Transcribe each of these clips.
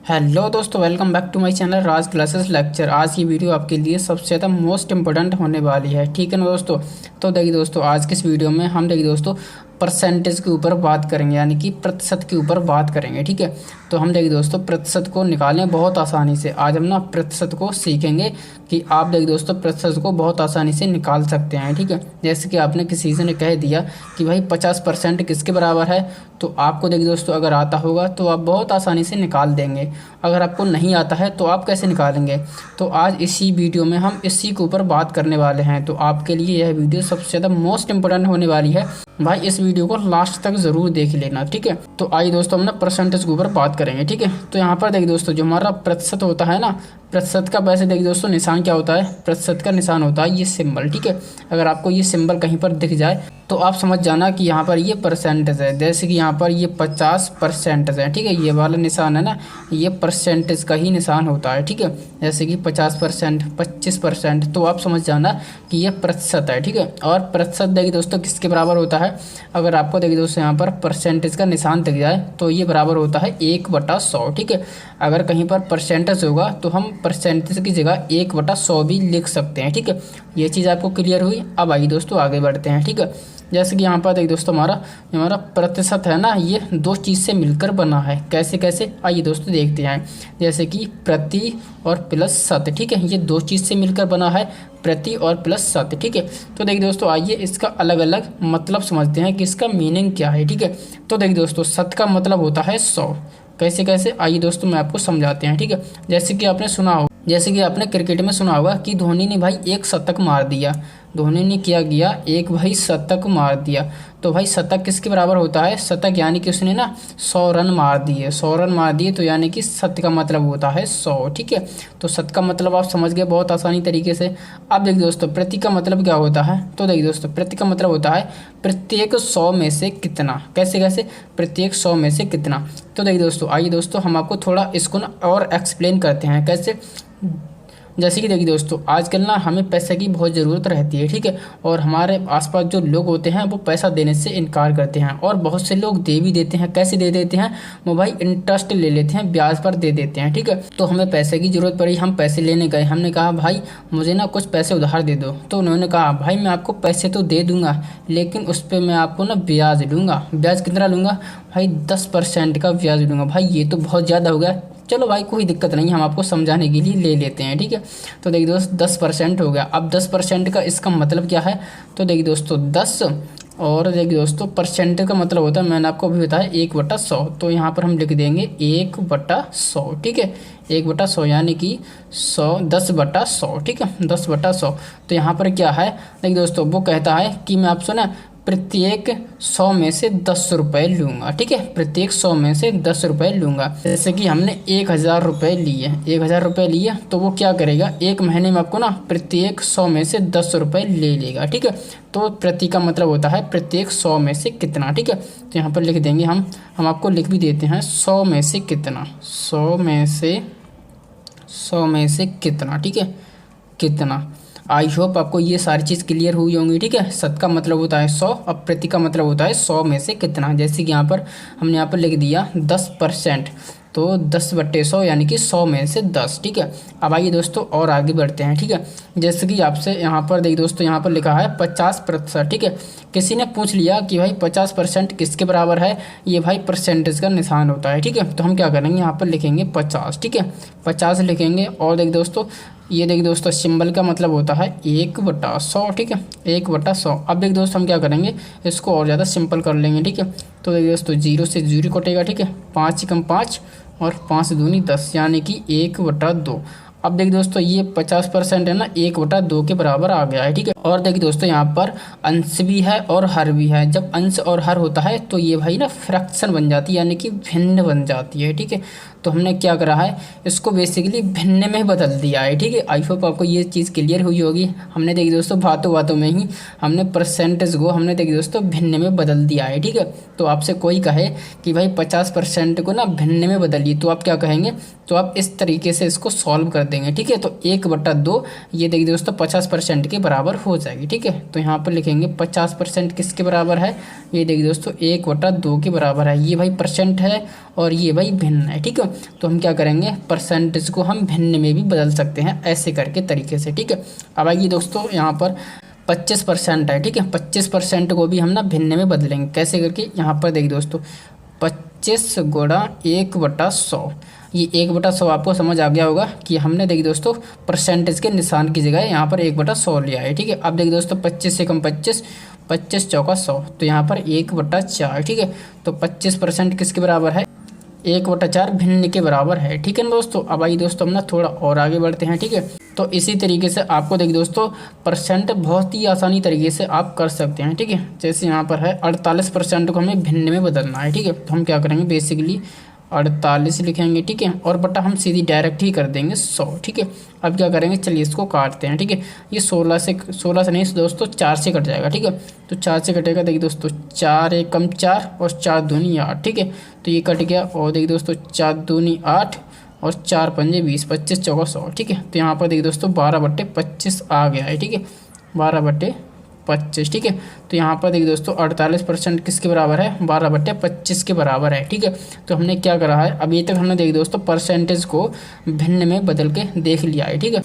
Hello दोस्तों, welcome back to my channel Raj classes lecture. आज की वीडियो आपके लिए सबसे ज़्यादा मोस्ट इम्पोर्टेंट होने वाली है, ठीक है ना दोस्तों। तो देखिए दोस्तों, आज की इस वीडियो में हम देखिए दोस्तों परसेंटेज के ऊपर बात करेंगे, यानी कि प्रतिशत के ऊपर बात करेंगे, ठीक है। तो हम देखिए दोस्तों प्रतिशत को निकालें बहुत आसानी से। आज हम ना प्रतिशत को सीखेंगे कि आप देखिए दोस्तों प्रतिशत को बहुत आसानी से निकाल सकते हैं, ठीक है। जैसे कि आपने किसी से ने कह दिया कि भाई 50% किसके बराबर है, तो आपको देखिए दोस्तों अगर आता होगा तो आप बहुत आसानी से निकाल देंगे। अगर आपको नहीं आता है तो आप कैसे निकालेंगे। तो आज इसी वीडियो में हम इसी के ऊपर बात करने वाले हैं। तो आपके लिए यह वीडियो सबसे ज़्यादा मोस्ट इम्पोर्टेंट होने वाली है, भाई इस वीडियो को लास्ट तक जरूर देख लेना, ठीक है। तो आइए दोस्तों हम ना परसेंटेज के ऊपर बात करेंगे, ठीक है। तो यहाँ पर देखिए दोस्तों जो हमारा प्रतिशत होता है ना, प्रतिशत का वैसे देखिए दोस्तों निशान क्या होता है, प्रतिशत का निशान होता है ये सिंबल, ठीक है। अगर आपको ये सिंबल कहीं पर दिख जाए तो आप समझ जाना कि यहाँ पर ये परसेंटेज है। जैसे कि यहाँ पर ये 50% है, ठीक है। ये वाला निशान है ना, ये परसेंटेज का ही निशान होता है, ठीक है। जैसे कि 50%, 25%, तो आप समझ जाना कि ये प्रतिशत है, ठीक है। और प्रतिशत देखिए दोस्तों किसके बराबर होता है, अगर आपको देखिए दोस्तों यहाँ पर परसेंटेज का निशान दिख जाए तो ये बराबर होता है 1/100, ठीक है। अगर कहीं पर परसेंटेज होगा तो हम परसेंटेज की जगह 1/100 भी लिख सकते हैं, ठीक है। ये चीज़ आपको क्लियर हुई। अब आइए दोस्तों आगे बढ़ते हैं, ठीक है। जैसे कि यहाँ पर देखिए दोस्तों हमारा प्रतिशत है ना, ये दो चीज़ से मिलकर बना है। कैसे कैसे, आइए दोस्तों देखते हैं। जैसे कि प्रति और प्लस शत, ठीक है। ये दो चीज़ से मिलकर बना है, प्रति और प्लस शत, ठीक है। तो देखिए दोस्तों आइए इसका अलग अलग मतलब समझते हैं कि इसका मीनिंग क्या है, ठीक है। तो देखिए दोस्तों शत का मतलब होता है 100। कैसे कैसे, आइए दोस्तों मैं आपको समझाते हैं, ठीक है। जैसे कि आपने क्रिकेट में सुना होगा कि धोनी ने भाई एक शतक मार दिया। धोनी ने क्या किया, एक भाई शतक मार दिया। तो भाई शतक किसके बराबर होता है, शतक यानी कि उसने ना 100 रन मार दिए। 100 रन मार दिए तो यानी कि शत का मतलब होता है 100, ठीक है। तो शत का मतलब आप समझ गए बहुत आसानी तरीके से। अब देखिए दोस्तों प्रति का मतलब क्या होता है, तो देखिए दोस्तों प्रति का मतलब होता है प्रत्येक 100 में से कितना। कैसे कैसे, प्रत्येक 100 में से कितना। तो देखिए दोस्तों आइए दोस्तों हम आपको थोड़ा इसको ना और एक्सप्लेन करते हैं कैसे। जैसे कि देखिए दोस्तों आजकल ना हमें पैसे की बहुत ज़रूरत रहती है, ठीक है। और हमारे आसपास जो लोग होते हैं वो पैसा देने से इनकार करते हैं, और बहुत से लोग दे भी देते हैं। कैसे दे देते हैं, वो भाई इंटरेस्ट ले लेते हैं, ब्याज पर दे देते हैं, ठीक है। तो हमें पैसे की ज़रूरत पड़ी, हम पैसे लेने गए, हमने कहा भाई मुझे ना कुछ पैसे उधार दे दो। तो उन्होंने कहा भाई मैं आपको पैसे तो दे दूंगा, लेकिन उस पर मैं आपको ना ब्याज लूँगा। ब्याज कितना लूँगा भाई, 10% का ब्याज लूँगा। भाई ये तो बहुत ज़्यादा हो गया। चलो भाई कोई दिक्कत नहीं, हम आपको समझाने के लिए ले लेते हैं, ठीक है। तो देखिए दोस्त 10% हो गया। अब 10% का इसका मतलब क्या है, तो देखिए दोस्तों 10 और देखिए दोस्तों परसेंट का मतलब होता है, मैंने आपको अभी बताया 1/100। तो यहाँ पर हम लिख देंगे 1/100, ठीक है। 1/100 यानी कि 10/100, ठीक है। 10/100। तो यहाँ पर क्या है, देखिए दोस्तों वो कहता है कि मैं आपसे ना प्रत्येक 100 में से 10 रुपये लूँगा, ठीक है। प्रत्येक 100 में से 10 रुपये लूँगा। जैसे कि हमने 1000 रुपये लिए, 1000 रुपये लिए, तो वो क्या करेगा, एक महीने में आपको ना प्रत्येक 100 में से 10 रुपये ले लेगा, ठीक है। तो प्रति का मतलब होता है प्रत्येक 100 में से कितना, ठीक है। तो यहाँ पर लिख देंगे हम आपको लिख भी देते हैं 100 में से कितना, 100 में से कितना, ठीक है, कितना। आई होप आपको ये सारी चीज़ क्लियर हुई होंगी, ठीक है। शत का मतलब होता है 100 और प्रति का मतलब होता है 100 में से कितना। जैसे कि हमने यहाँ पर लिख दिया 10%, तो 10/100 यानी कि 100 में से 10, ठीक है। अब आइए दोस्तों और आगे बढ़ते हैं, ठीक है। जैसे कि आपसे यहाँ पर देखिए दोस्तों यहाँ पर लिखा है 50%, ठीक है। किसी ने पूछ लिया कि भाई 50% किसके बराबर है, ये भाई परसेंटेज का निशान होता है, ठीक है। तो हम क्या करेंगे, यहाँ पर लिखेंगे 50, ठीक है। 50 लिखेंगे। और देखिए दोस्तों ये देखिए दोस्तों सिंबल का मतलब होता है 1/100, ठीक है। 1/100। अब देखिए दोस्तों हम क्या करेंगे, इसको और ज़्यादा सिंपल कर लेंगे, ठीक है। तो देखिए दोस्तों 0 से 0 कटेगा, ठीक है। 5 × 5 और 5 दूनी 10 यानी कि 1/2। अब देखिए दोस्तों ये 50% है ना, 1/2 के बराबर आ गया है, ठीक है। और देखिए दोस्तों यहाँ पर अंश भी है और हर भी है। जब अंश और हर होता है तो ये भाई ना फ्रैक्शन बन जाती है, यानी कि भिन्न बन जाती है, ठीक है। तो हमने क्या करा है, इसको बेसिकली भिन्न में बदल दिया है, ठीक है। आई होप आपको ये चीज़ क्लियर हुई होगी। हमने देखिए दोस्तों बातों बातों में ही हमने परसेंटेज को हमने देखिए दोस्तों भिन्न में बदल दिया है, ठीक है। तो आपसे कोई कहे कि भाई 50% को ना भिन्न में बदलिए, तो आप क्या कहेंगे, तो आप इस तरीके से इसको सॉल्व कर देंगे, ठीक है। तो 1/2 ये देखिए दोस्तों 50% के बराबर हो जाएगी, ठीक है। तो यहाँ पर लिखेंगे 50% किसके बराबर है, ये देखिए दोस्तों 1/2 के बराबर है। ये भाई परसेंट है और ये भाई भिन्न है, ठीक है। तो हम क्या करेंगे, परसेंटेज को हम भिन्न में भी बदल सकते हैं ऐसे करके तरीके से। ठीक है, अब आइए दोस्तों यहाँ पर 25% है। ठीक है, 25% को भी हम ना भिन्न में बदलेंगे। कैसे करके, यहाँ पर देखिए दोस्तों 25 गुणा 1/100, ये 1/100 आपको समझ आ गया होगा कि हमने देखिए दोस्तों परसेंटेज के निशान की जगह यहाँ पर 1/100 लिया है। ठीक है, अब देखिए दोस्तों 25 से कम 25, 25 चौका 100, तो यहाँ पर 1/4। ठीक है, तो 25% किसके बराबर है, 1/4 भिन्न के बराबर है। ठीक है ना दोस्तों। अब आइए दोस्तों हम ना थोड़ा और आगे बढ़ते हैं। ठीक है, तो इसी तरीके से आपको देखिए दोस्तों परसेंट बहुत ही आसानी तरीके से आप कर सकते हैं। ठीक है, जैसे यहाँ पर है 48% को हमें भिन्न में बदलना है। ठीक है, तो हम क्या करेंगे, बेसिकली 48 लिखेंगे। ठीक है, और बटा हम सीधी डायरेक्ट ही कर देंगे 100। ठीक है, अब क्या करेंगे, चलिए इसको काटते हैं। ठीक है, ये 16 से नहीं दोस्तों 4 से कट जाएगा। ठीक है, तो 4 से कटेगा, देखिए दोस्तों 4 एकम 4 और 4 दूनी 8। ठीक है, तो ये कट गया, और देखिए दोस्तों 4 दूनी 8 और 4 पंजे 20, 25 चौका 100। ठीक है, तो यहाँ पर देखिए दोस्तों 12/25 आ गया है। ठीक है, 12/25। ठीक है, तो यहाँ पर देखिए दोस्तों 48% किसके बराबर है, 12/25 के बराबर है। ठीक है, तो हमने क्या करा है, अभी तक हमने देखिए दोस्तों परसेंटेज को भिन्न में बदल के देख लिया है। ठीक है,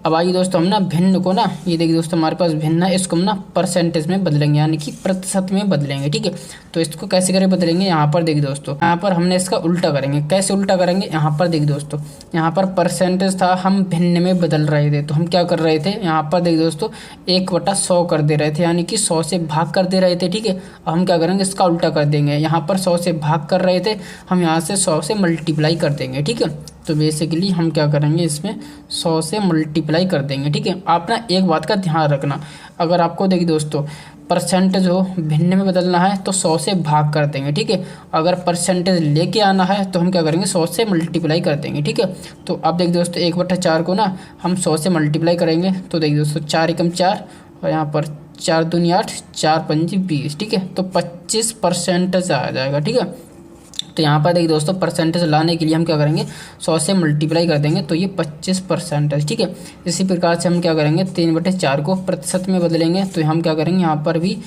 अब आइए दोस्तों हम ना भिन्न को ना, ये देखिए दोस्तों हमारे पास भिन्न है, इसको हम ना परसेंटेज में बदलेंगे, यानी कि प्रतिशत में बदलेंगे। ठीक है, तो इसको कैसे करें बदलेंगे, यहाँ पर देखिए दोस्तों, यहाँ पर हमने इसका उल्टा करेंगे। कैसे उल्टा करेंगे, यहाँ पर देखिए दोस्तों, यहाँ पर परसेंटेज था, हम भिन्न में बदल रहे थे, तो हम क्या कर रहे थे, यहाँ पर देखिए दोस्तों 1/100 कर दे रहे थे, यानी कि 100 से भाग कर दे रहे थे। ठीक है, अब हम क्या करेंगे, इसका उल्टा कर देंगे। यहाँ पर 100 से भाग कर रहे थे, हम यहाँ से 100 से मल्टीप्लाई कर देंगे। ठीक है, तो बेसिकली हम क्या करेंगे, इसमें 100 से मल्टीप्लाई कर देंगे। ठीक है, आप ना एक बात का ध्यान रखना, अगर आपको देखिए दोस्तों परसेंटेज हो भिन्न में बदलना है तो 100 से भाग कर देंगे। ठीक है, अगर परसेंटेज लेके आना है तो हम क्या करेंगे, 100 से मल्टीप्लाई कर देंगे। ठीक है, तो अब देखिए दोस्तों 1/4 को ना हम 100 से मल्टीप्लाई करेंगे, तो देखिए दोस्तों 4 एकम 4 और यहाँ पर 4 दूनी 8, 4 पंजी 20। ठीक है, तो 25% आ जाएगा। ठीक है, तो यहाँ पर देखिए दोस्तों परसेंटेज लाने के लिए हम क्या करेंगे, 100 से मल्टीप्लाई कर देंगे, तो ये 25%। ठीक है, इसी प्रकार से हम क्या करेंगे, 3/4 को प्रतिशत में बदलेंगे, तो हम क्या करेंगे, यहाँ पर भी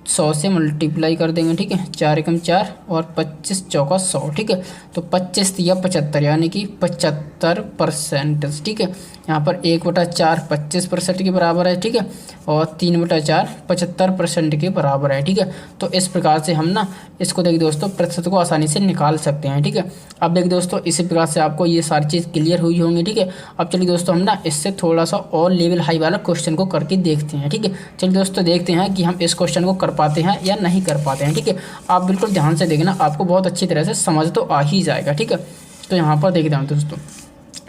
100 से मल्टीप्लाई कर देंगे। ठीक है, 4 एकम 4 और 25 चौका 100। ठीक है, तो 25 या 75 यानी कि 75%। ठीक है, यहाँ पर 1/4 25% के बराबर है। ठीक है, और 3/4 75% के बराबर है। ठीक है, तो इस प्रकार से हम ना इसको देखिए दोस्तों प्रतिशत को आसानी से निकाल सकते हैं। ठीक है, अब देखिए दोस्तों इसी प्रकार से आपको ये सारी चीज़ क्लियर हुई होंगी। ठीक है, अब चलिए दोस्तों हम ना इससे थोड़ा सा और लेवल हाई वाला क्वेश्चन को करके देखते हैं। ठीक है, चलिए दोस्तों देखते हैं कि हम इस क्वेश्चन को कर पाते हैं या नहीं कर पाते हैं। ठीक है, आप बिल्कुल ध्यान से देखना, आपको बहुत अच्छी तरह से समझ तो आ ही जाएगा। ठीक है, तो यहाँ पर देखते हैं दोस्तों,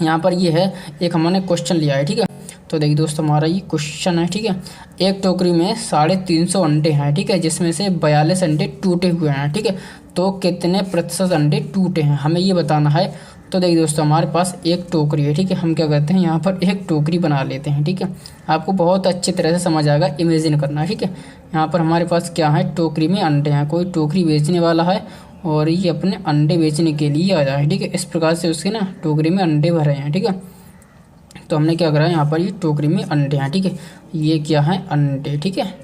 यहाँ पर ये है एक हमने क्वेश्चन लिया है। ठीक है, तो देखिए दोस्तों हमारा ये क्वेश्चन है। ठीक है, एक टोकरी में 350 अंडे हैं। ठीक है, जिसमें से 42 अंडे टूटे हुए हैं। ठीक है, तो कितने प्रतिशत अंडे टूटे हैं, हमें ये बताना है। तो देखिए दोस्तों हमारे पास एक टोकरी है। ठीक है, हम क्या करते हैं, यहाँ पर एक टोकरी बना लेते हैं। ठीक है, आपको बहुत अच्छी तरह से समझ आएगा, इमेजिन करना है। ठीक है, यहाँ पर हमारे पास क्या है, टोकरी में अंडे हैं, कोई टोकरी बेचने वाला है और ये अपने अंडे बेचने के लिए आया है। ठीक है, इस प्रकार से उसके ना टोकरी में अंडे भरे हैं। ठीक है, तो हमने क्या करा है, यहाँ पर ये टोकरी में अंडे हैं। ठीक है, ये क्या है, अंडे। ठीक है,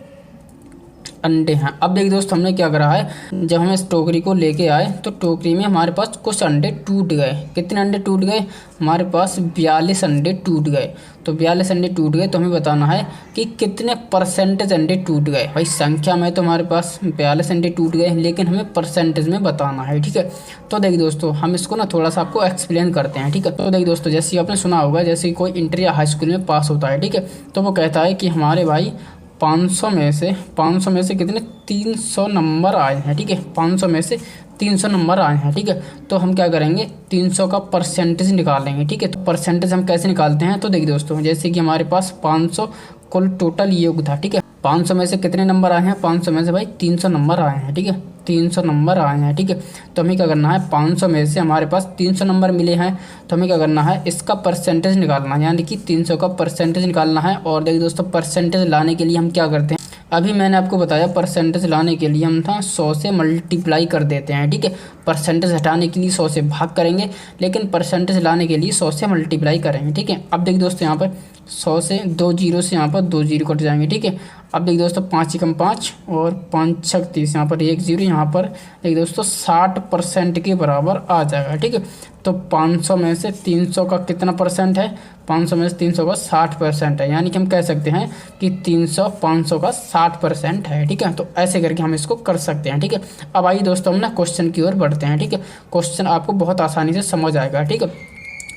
अंडे हैं। अब देखिए दोस्त हमने क्या करा है, जब हम इस टोकरी को लेके आए तो टोकरी में हमारे पास कुछ अंडे टूट गए। कितने अंडे टूट गए, हमारे पास 42 अंडे टूट गए। तो 42 अंडे टूट गए, तो हमें बताना है कि कितने परसेंटेज अंडे टूट गए। भाई संख्या में तो हमारे पास 42 अंडे टूट गए, लेकिन हमें परसेंटेज में बताना है। ठीक है, तो देखिए दोस्तों हम इसको ना थोड़ा सा आपको एक्सप्लेन करते हैं। ठीक है, तो देखिए दोस्तों जैसे आपने सुना होगा, जैसे कोई इंटर या हाई स्कूल में पास होता है। ठीक है, तो वो कहता है कि हमारे भाई 500 में से कितने 300 नंबर आए हैं। ठीक है, 500 में से 300 नंबर आए हैं। ठीक है, तो हम क्या करेंगे, 300 का परसेंटेज निकालेंगे। ठीक है, तो परसेंटेज हम कैसे निकालते हैं, तो देखिए दोस्तों जैसे कि हमारे पास 500 कुल टोटल योग था। ठीक है, 500 में से कितने नंबर आए हैं, 500 में से भाई 300 नंबर आए हैं। ठीक है, 300 नंबर आए हैं। ठीक है, तो हमें क्या करना है, 500 में से हमारे पास 300 नंबर मिले हैं, तो हमें क्या करना है, इसका परसेंटेज निकालना है, यानी कि 300 का परसेंटेज निकालना है। और देखिए दोस्तों परसेंटेज लाने के लिए हम क्या करते हैं, अभी मैंने आपको बताया परसेंटेज लाने के लिए हम 100 से मल्टीप्लाई कर देते हैं। ठीक है, परसेंटेज हटाने के लिए 100 से भाग करेंगे, लेकिन परसेंटेज लाने के लिए 100 से मल्टीप्लाई करेंगे। ठीक है, अब देखिए दोस्तों यहाँ पर 100 से 2 जीरो से यहाँ पर 2 जीरो कट जाएंगे। ठीक है, अब देखिए दोस्तों 5 एकम 5 और 5 छक 30, यहाँ पर 1 0, यहाँ पर देखिए दोस्तों 60% के बराबर आ जाएगा। ठीक है, तो 500 में से 300 का कितना परसेंट है, 500 में से 300 का 60% है, यानी कि हम कह सकते हैं कि 300 500 का 60% है। ठीक है, तो ऐसे करके हम इसको कर सकते हैं। ठीक है, अब आइए दोस्तों हम ना क्वेश्चन की ओर बढ़ते हैं। ठीक है, क्वेश्चन आपको बहुत आसानी से समझ आएगा। ठीक है,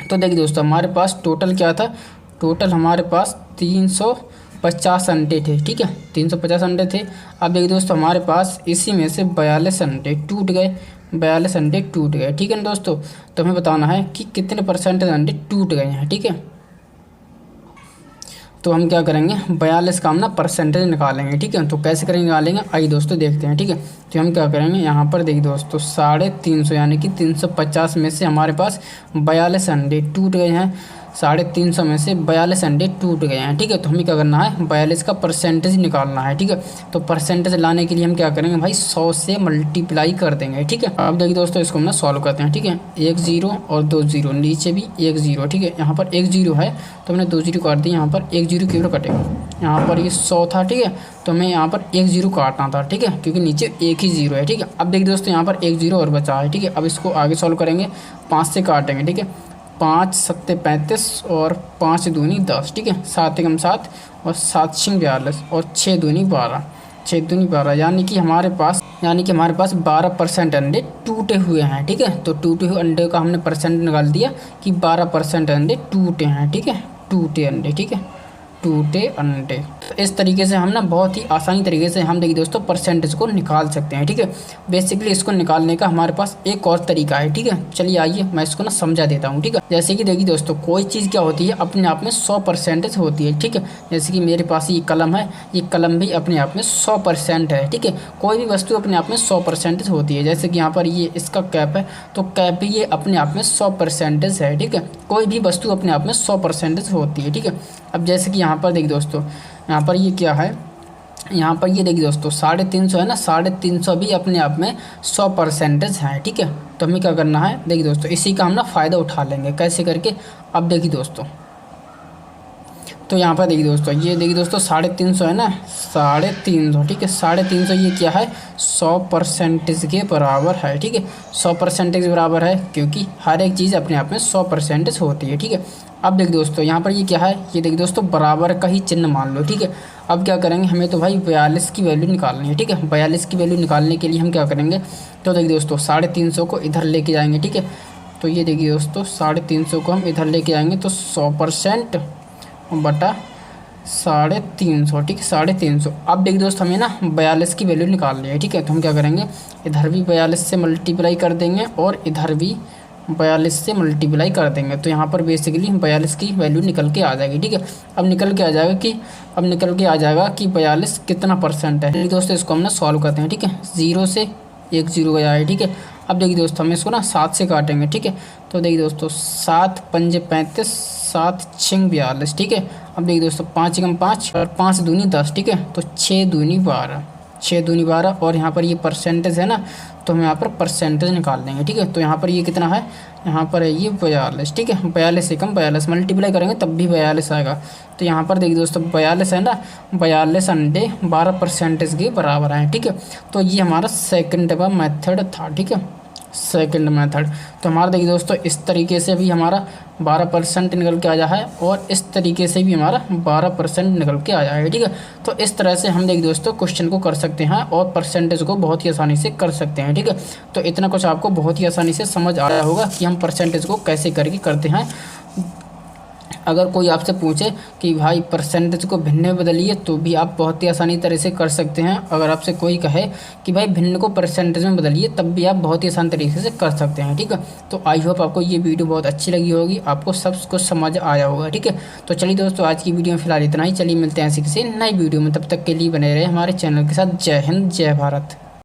तो देखिए दोस्तों हमारे पास टोटल क्या था, टोटल हमारे पास 350 अंडे थे। ठीक है, 350 अंडे थे। अब देखिए दोस्तों हमारे पास इसी में से 42 अंडे टूट गए, 42 अंडे टूट गए। ठीक है ना दोस्तों, तो हमें बताना है कि कितने परसेंटेज अंडे टूट गए हैं। ठीक है, तो हम क्या करेंगे, 42 का हम ना परसेंटेज निकालेंगे। ठीक है, तो कैसे करेंगे निकालेंगे, आइए दोस्तों देखते हैं। ठीक है, तो हम क्या करेंगे, यहाँ पर देखिए दोस्तों 350 यानी कि 350 में से हमारे पास 42 अंडे टूट गए हैं, 350 में से 42 अंडे टूट गए हैं। ठीक है, तो हमें क्या करना है, 42 का परसेंटेज निकालना है। ठीक है, तो परसेंटेज लाने के लिए हम क्या करेंगे भाई, 100 से मल्टीप्लाई कर देंगे। ठीक है, अब देखिए दोस्तों इसको हम ना सॉल्व करते हैं। ठीक है, 1 0 और 2 0, नीचे भी 1 0। ठीक है, यहाँ पर 1 0 है तो हमने 2 0 काट दिए, यहाँ पर 1 0 क्यों कटेगा, यहाँ पर ये 100 था। ठीक है, तो हमें यहाँ पर 1 0 काटना था। ठीक है, क्योंकि नीचे एक ही 0 है। ठीक है, अब देखिए दोस्तों यहाँ पर 1 0 और बचा है। ठीक है, अब इसको आगे सॉल्व करेंगे, 5 से काटेंगे। ठीक है, 5 7 35 और 5 दूनी 10। ठीक है, 7 एकम 7 और 7 6 42 और 6 दूनी 12, 6 दूनी 12, यानी कि हमारे पास 12% अंडे टूटे हुए हैं। ठीक है, तो टूटे हुए अंडे का हमने परसेंट निकाल दिया कि 12% अंडे टूटे हैं। ठीक है, टूटे अंडे, ठीक है, टूटे अंडे। तो इस तरीके से हम ना बहुत ही आसानी तरीके से हम देखिए दोस्तों परसेंटेज को निकाल सकते हैं। ठीक है, बेसिकली इसको निकालने का हमारे पास एक और तरीका है। ठीक है, चलिए आइए मैं इसको ना समझा देता हूँ। ठीक है, जैसे कि देखिए दोस्तों कोई चीज़ क्या होती है, अपने आप में 100% होती है। ठीक है, जैसे कि मेरे पास ये कलम है, ये कलम भी अपने आप में 100% है। ठीक है, कोई भी वस्तु अपने आप में 100% होती है। जैसे कि यहाँ पर ये इसका कैप है, तो कैप भी ये अपने आप में 100% है। ठीक है, कोई भी वस्तु अपने आप में 100% होती है। ठीक है, अब जैसे कि यहाँ पर देखिए दोस्तों, यहाँ पर ये क्या है, यहाँ पर ये देखिए दोस्तों 350 है ना, 350 भी अपने आप में 100% है। ठीक है, तो हमें क्या करना है, देखिए दोस्तों इसी का हम ना फ़ायदा उठा लेंगे। कैसे करके, अब देखिए दोस्तों, तो यहाँ पर देखिए दोस्तों, ये देखिए दोस्तों 350 है ना, 350। ठीक है, 350 ये क्या है, 100% के बराबर है। ठीक है, 100% के बराबर है, क्योंकि हर एक चीज़ अपने आप में 100% होती है। ठीक है, अब देखिए दोस्तों यहाँ पर ये क्या है, ये देखिए दोस्तों बराबर का ही चिन्ह मान लो। ठीक है, अब क्या करेंगे, हमें तो भाई 42 की वैल्यू निकालनी है। ठीक है, 42 की वैल्यू निकालने के लिए हम क्या करेंगे, तो देखिए दोस्तों 350 को इधर लेके जाएंगे। ठीक है, तो ये देखिए दोस्तों 350 को हम इधर लेके आएंगे, तो 100% बटा 350। ठीक है, 350। अब देखिए दोस्तों हमें ना 42 की वैल्यू निकालनी है। ठीक है, तो हम क्या करेंगे, इधर भी 42 से मल्टीप्लाई कर देंगे और इधर भी 42 से मल्टीप्लाई कर देंगे, तो यहाँ पर बेसिकली 42 की वैल्यू निकल के आ जाएगी। ठीक है, अब निकल के आ जाएगा कि 42 कितना परसेंट है। ठीक दोस्तों इसको हम ना सॉल्व करते हैं। ठीक है, 0 से 1 0 गया है। ठीक है, अब देखिए दोस्तों हम इसको ना 7 से काटेंगे। ठीक है, तो देखिए दोस्तों 7 5 35, 7 6 42। ठीक है, अब देखिए दोस्तों 5 एकम 5 और 5 दूनी 10। ठीक है, तो 6 दूनी 12, 6 दूनी 12, और यहाँ पर ये परसेंटेज है ना, तो हम यहाँ पर परसेंटेज निकाल देंगे। ठीक है, तो यहाँ पर ये कितना है, यहाँ पर है ये 42। ठीक है, 42 एकम 42 मल्टीप्लाई करेंगे तब भी 42 आएगा। तो यहाँ पर देखिए दोस्तों 42 है ना, 42 अंडे 12% के बराबर हैं। ठीक है, तो ये हमारा सेकंड का मेथड था। ठीक है, सेकंड मेथड। तो हमारा देखिए दोस्तों इस तरीके से भी हमारा 12% निकल के आ जाए है, और इस तरीके से भी हमारा 12% निकल के आ जाए। ठीक है, तो इस तरह से हम देखिए दोस्तों क्वेश्चन को कर सकते हैं और परसेंटेज को बहुत ही आसानी से कर सकते हैं। ठीक है, तो इतना कुछ आपको बहुत ही आसानी से समझ आया होगा कि हम परसेंटेज को कैसे करके करते हैं। अगर कोई आपसे पूछे कि भाई परसेंटेज को भिन्न में बदलिए, तो भी आप बहुत ही आसानी तरह से कर सकते हैं। अगर आपसे कोई कहे कि भाई भिन्न को परसेंटेज में बदलिए, तब भी आप बहुत ही आसान तरीके से कर सकते हैं। ठीक है, तो आई होप आपको ये वीडियो बहुत अच्छी लगी होगी, आपको सब कुछ समझ आया होगा। ठीक है, तो चलिए दोस्तों आज की वीडियो में फिलहाल इतना ही। चलिए मिलते हैं ऐसी किसी नई वीडियो में, तब तक के लिए बने रहे हमारे चैनल के साथ। जय हिंद, जय भारत।